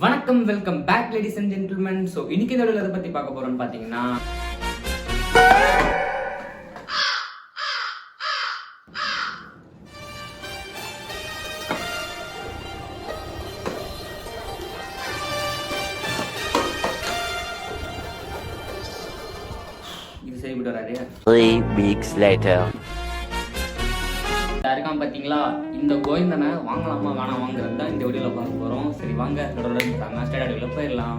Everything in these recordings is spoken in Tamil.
வணக்கம், welcome back ladies and gentleman. So இன்னைக்கு இந்த வீடியோவில் எதை பற்றி பார்க்க போகிறோம்னு பார்த்தீங்கன்னா, இது சரிப்பட்டு வராது. 3 weeks later. யாருக்காம் பார்த்தீங்களா, இந்த கோவிந்தனை வாங்கலாமா வேணாம் வாங்குறது தான் இந்த வீடியோவில் பார்க்க போகிறோம். சரி வாங்க ஸ்டார்ட் வீடியோவில் போயிடலாம்.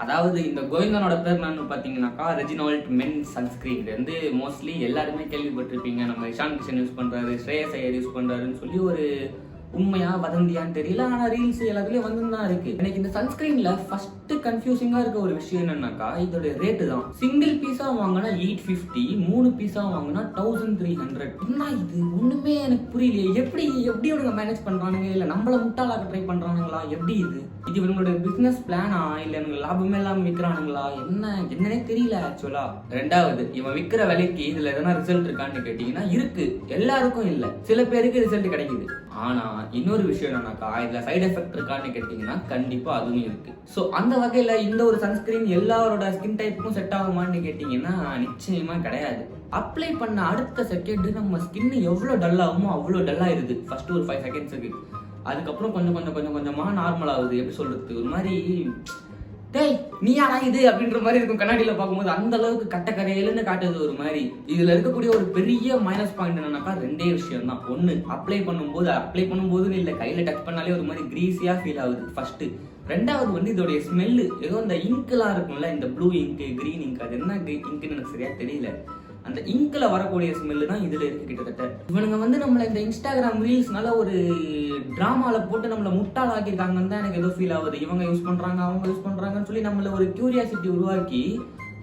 அதாவது இந்த கோவிந்தனோட பேர் என்னன்னு பார்த்தீங்கன்னாக்கா, ரெஜினால்ட் மென் சன்ஸ்கிரீன். இது வந்து மோஸ்ட்லி எல்லாருமே கேள்விப்பட்டிருப்பீங்க. நம்ம இஷான் கிஷன் யூஸ் பண்ணுறாரு, ஸ்ரேயஸ் ஐயர் யூஸ் பண்ணுறாருன்னு சொல்லி ஒரு உண்மையா வதந்தியான்னு தெரியல, ஆனால் ரீல்ஸ் எல்லாத்துலேயும் வந்து தான் இருக்கு. எனக்கு இந்த சன்ஸ்கிரீன்ல ஃபர்ஸ்ட் கன்ஃபியூசிங்கா இருக்க ஒரு விஷயம் என்னன்னாக்கா, இதோட ரேட்டு தான். சிங்கிள் பீஸா வாங்கினா 850, 3 பீஸா வாங்கினா 1300. என்ன இது ஒண்ணுமே எனக்கு புரியலையே. எப்படி இவங்க மேனேஜ் பண்றானுங்க? இல்ல நம்மள முட்டாளாக்க ட்ரை பண்றானுங்களா? எப்படி இது இவங்களோட பிசினஸ் பிளானா, இல்ல இவங்க லாபமே எல்லாம் விற்கிறானுங்களா? என்னன்னே தெரியல ஆக்சுவலா. ரெண்டாவது, இவன் விற்கிற விலைக்கு இதுல எதனா ரிசல்ட் இருக்கான்னு கேட்டீங்கன்னா இருக்கு. எல்லாருக்கும் இல்ல, சில பேருக்கு ரிசல்ட் கிடைக்குது. ஆனா இன்னொரு விஷயம் என்னன்னாக்கா, இதுல சைடு எஃபெக்ட் இருக்கான்னு கேட்டீங்கன்னா கண்டிப்பா அதுவும் இருக்கு. சோ அந்த வகையில இந்த ஒரு சன்ஸ்கிரீன் எல்லாரோட ஸ்கின் டைப்புக்கும் செட் ஆகுமான்னு கேட்டீங்கன்னா நிச்சயமா கிடையாது. அப்ளை பண்ண அடுத்த செகண்ட் நம்ம ஸ்கின் எவ்வளவு டல் ஆகுமோ அவ்வளவு டல் ஆயிருது. ஃபர்ஸ்ட் ஒரு 5 செகண்ட்ஸுக்கு, அதுக்கப்புறம் கொஞ்சமா நார்மல் ஆகுது. எப்படி சொல்றது, ஒரு மாதிரி டேய் நீ யாரா இது அப்படின்ற மாதிரி இருக்கும். கண்ணாடியில பார்க்கும்போது அந்த அளவுக்கு கரையலுன்னு காட்டுது ஒரு மாதிரி. இதுல இருக்கக்கூடிய ஒரு பெரிய மைனஸ் பாயிண்ட் என்னன்னாக்கா, ரெண்டே விஷயம் தான். ஒண்ணு, அப்ளை பண்ணும்போது இல்ல கையில டச் பண்ணாலே ஒரு மாதிரி கிரீஸியா ஃபீல் ஆகுது ஃபர்ஸ்ட். ரெண்டாவது வந்து இதோடைய ஸ்மெல்லு, ஏதோ இந்த இங்க்லாம் இருக்கும்ல, இந்த ப்ளூ இங்க், கிரீன் இங்க், அது என்ன இங்க்னு எனக்கு சரியா தெரியல. அந்த இங்க்ல வரக்கூடிய ஸ்மெல்லு தான் இதுல இருக்கு கிட்டத்தட்ட. இவனுங்க வந்து நம்மள இந்த இன்ஸ்டாகிராம் ரீல்ஸ்னால ஒரு டிராமால போட்டு நம்மள முட்டாள் ஆக்கியிருக்காங்கன்னு தான் எனக்கு ஏதோ ஃபீல் ஆகுது. இவங்க யூஸ் பண்றாங்க, அவங்க யூஸ் பண்றாங்கன்னு சொல்லி நம்மள ஒரு கியூரியாசிட்டி உருவாக்கி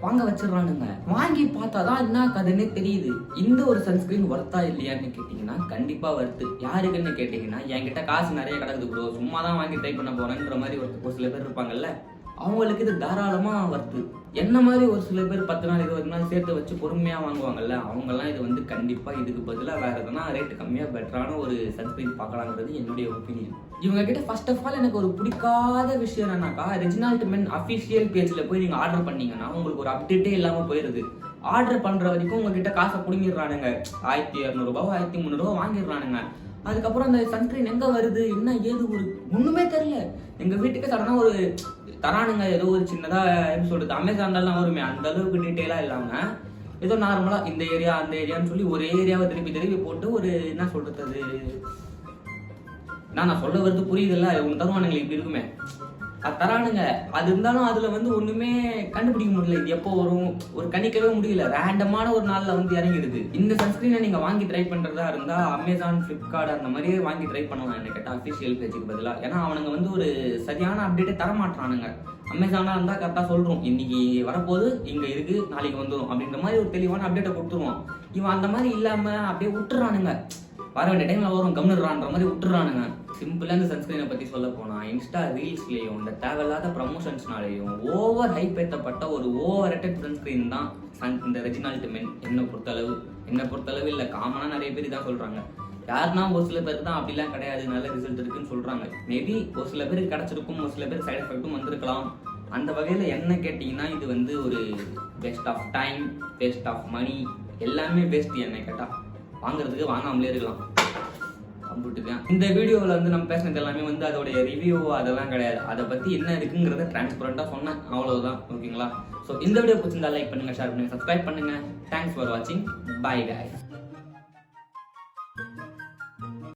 வாங்க வச்சிடறானுங்க. வாங்கி பார்த்தாதான் என்ன கதைன்னே தெரியுது. இந்த ஒரு சன்ஸ்கிரீன் வர்த்தா இல்லையான்னு கேட்டீங்கன்னா கண்டிப்பா வர்த்து. யாருக்குன்னு கேட்டீங்கன்னா, என்கிட்ட காசு நிறைய கிடக்குது ப்ரோ, சும்மா தான் வாங்கி ட்ரை பண்ண போறேன்ற மாதிரி ஒரு சில பேர் இருப்பாங்கல்ல, அவங்களுக்கு இது தாராளமா வர்த்து. என்ன மாதிரி ஒரு சில பேர் 10 நாள் 20 நாள் சேர்த்து வச்சு பொறுமையா வாங்குவாங்கல்ல, அவங்கெல்லாம் இது வந்து கண்டிப்பா இதுக்கு பதிலாக வேற எதுனா ரேட்டு கம்மியா பெட்டரான ஒரு சன்ஸ்கிரீன் பார்க்கலாங்கிறது என்னுடைய ஒப்பீனியன். இவங்க கிட்ட ஃபர்ஸ்ட் ஆஃப் ஆல் எனக்கு ஒரு பிடிக்காத விஷயம் என்னன்னாக்கா, ரெஜினால்ட் மென் அஃபிஷியல் பேஜ்ல போய் நீங்க ஆர்டர் பண்ணீங்கன்னா உங்களுக்கு ஒரு அப்டேட்டே இல்லாம போயிருது. ஆர்டர் பண்ற வரைக்கும் உங்ககிட்ட காசை பிடிங்கிடுறானுங்க. 1200 ரூபாய் 1300 ரூபாய் வாங்கிடுறானுங்க. அதுக்கப்புறம் அந்த சன்ஸ்கிரீன் எங்க வருது, என்ன ஏது, ஒரு ஒண்ணுமே தெரியல. எங்க வீட்டுக்கு சடனா ஒரு தரானுங்க, ஏதோ ஒரு சின்னதா எப்படி சொல்றது, அமேசான்லாம் வருமே அந்த அளவுக்கு டீட்டெயிலா இல்லாம ஏதோ நார்மலா இந்த ஏரியா அந்த ஏரியான்னு சொல்லி ஒரே ஏரியாவை திருப்பி போட்டு ஒரு என்ன சொல்றது, அது நான் சொல்ல வருது புரியுதுல்ல, உங்க தருவானுங்களே இப்படி இருக்குமே, அது தரானுங்க. அது இருந்தாலும் அதுல வந்து ஒண்ணுமே கண்டுபிடிக்க முடியல. இது எப்போ வரும் ஒரு கணிக்கவே முடியல. ரேண்டமான ஒரு நாள்ல வந்து இறங்கிடுது. இந்த சன்ஸ்கிரீனை நீங்க வாங்கி ட்ரை பண்றதா இருந்தா அமேசான், பிளிப்கார்ட் அந்த மாதிரியே வாங்கி ட்ரை பண்ணலாம் என்ன கேட்டா, அஃபிஷியல் பேஜுக்கு பதிலா. ஏன்னா அவனுங்க வந்து ஒரு சரியான அப்டேட்டே தரமாட்டானுங்க. அமேசானா இருந்தா கரெக்டா சொல்றோம், இன்னைக்கு வரப்போது இங்க இருக்கு, நாளைக்கு வந்துடும் அப்படின்ற மாதிரி ஒரு தெளிவான அப்டேட்டை கொடுத்துருவான். இவன் அந்த மாதிரி இல்லாம அப்படியே விட்டுறானுங்க. வர வேண்டிய டைம்ல வரும் கம்னுறான்ற மாதிரி விட்டுறானுங்க. சிம்பிளா இந்த சன்ஸ்கிரீனை பத்தி சொல்ல போனா, இன்ஸ்டா ரீல்ஸ்லயும் இந்த தேவையில்லாத ப்ரமோஷன்ஸ்னாலையும் ஓவர் ஹைப் ஏற்றப்பட்ட ஒரு ஓவர் ரேட்டட் சன்ஸ்கிரீன் தான் இந்த ரெஜினால்ட் மென். என்னை பொறுத்தளவு இல்ல, காமனா நிறைய பேர் இதான் சொல்றாங்க. யாருன்னா ஒரு சில பேருக்கு தான் அப்படிலாம் கிடையாது, நல்ல ரிசல்ட் இருக்குன்னு சொல்றாங்க. மேபி ஒரு சில பேருக்கு கிடைச்சிருக்கும், ஒரு சில பேர் சைட் எஃபெக்டும் வந்திருக்கலாம். அந்த வகையில என்ன கேட்டீங்கன்னா, இது வந்து ஒரு waste of time, waste of money, எல்லாமே வேஸ்ட் என்ன கேட்டா. வாங்குறதுக்கு வாங்காமலே இருக்கலாம். இந்த வீடியோவில் வந்து நம்ம பேசினது எல்லாமே வந்து அதோடைய ரிவ்யூ அதெல்லாம் கிடையாது. அதை பற்றி என்ன இருக்குங்கிறத டிரான்ஸ்பரண்டாக சொன்னேன், அவ்வளவுதான். ஓகேங்களா? ஸோ இந்த வீடியோ பிடிச்சிருந்தா லைக் பண்ணுங்க, ஷேர் பண்ணுங்க, சப்ஸ்கிரைப் பண்ணுங்க. தேங்க்ஸ் ஃபார் வாட்சிங். Bye guys.